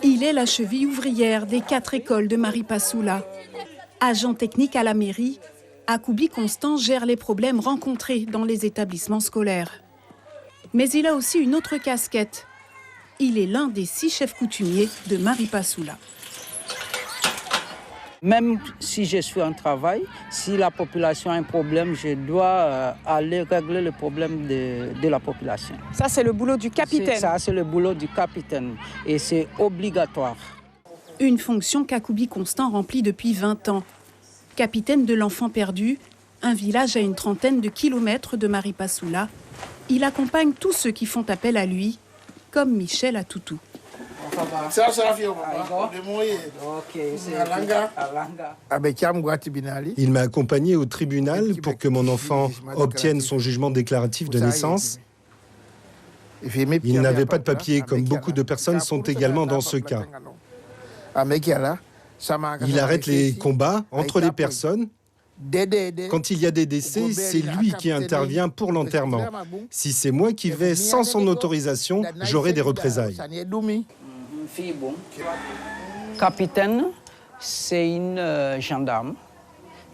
Il est la cheville ouvrière des 4 écoles de Maripasoula. Agent technique à la mairie, Akoubi Constant gère les problèmes rencontrés dans les établissements scolaires. Mais il a aussi une autre casquette. Il est l'un des 6 chefs coutumiers de Maripasoula. Même si je suis en travail, si la population a un problème, je dois aller régler le problème de la population. Ça, c'est le boulot du capitaine. Ça, c'est le boulot du capitaine et c'est obligatoire. Une fonction qu'Akoubi Constant remplit depuis 20 ans. Capitaine de l'Enfant perdu, un village à une trentaine de kilomètres de Maripasoula, il accompagne tous ceux qui font appel à lui, comme Michel Atoutou. Il m'a accompagné au tribunal pour que mon enfant obtienne son jugement déclaratif de naissance. Il n'avait pas de papier, comme beaucoup de personnes sont également dans ce cas. Il arrête les combats entre les personnes. Quand il y a des décès, c'est lui qui intervient pour l'enterrement. Si c'est moi qui vais sans son autorisation, j'aurai des représailles. Capitaine, c'est une gendarme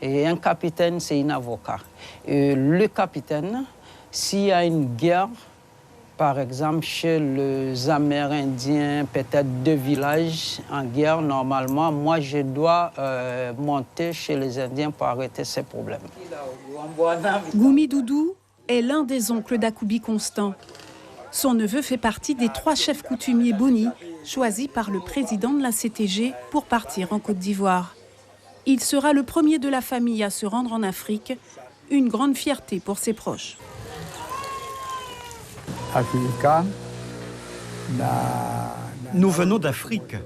et un capitaine, c'est un avocat. Et le capitaine, s'il y a une guerre, par exemple chez les Amérindiens, peut-être 2 villages en guerre, normalement, moi je dois monter chez les Indiens pour arrêter ces problèmes. Goumi Doudou est l'un des oncles d'Akoubi Constant. Son neveu fait partie des 3 chefs coutumiers Boni, choisis par le président de la CTG pour partir en Côte d'Ivoire. Il sera le premier de la famille à se rendre en Afrique, une grande fierté pour ses proches. Nous venons d'Afrique.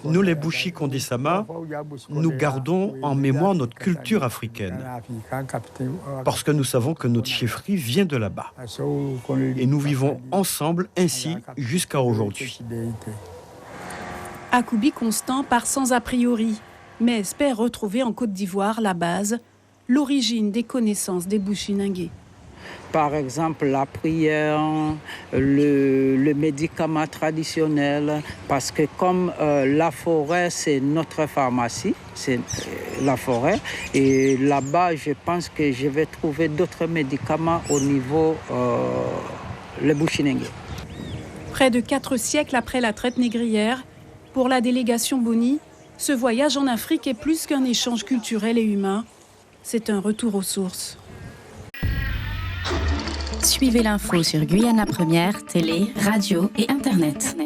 Nous, les Bouchi Kondisama, nous gardons en mémoire notre culture africaine. Parce que nous savons que notre chefferie vient de là-bas. Et nous vivons ensemble ainsi jusqu'à aujourd'hui. Akoubi Constant part sans a priori, mais espère retrouver en Côte d'Ivoire la base, l'origine des connaissances des Bouchiningués. Par exemple, la prière, le médicament traditionnel, parce que comme la forêt, c'est notre pharmacie, c'est la forêt, et là-bas, je pense que je vais trouver d'autres médicaments au niveau le Bouchiningué. Près de 4 siècles après la traite négrière, pour la délégation Boni, ce voyage en Afrique est plus qu'un échange culturel et humain, c'est un retour aux sources. Suivez l'info sur Guyana Première, télé, radio et Internet.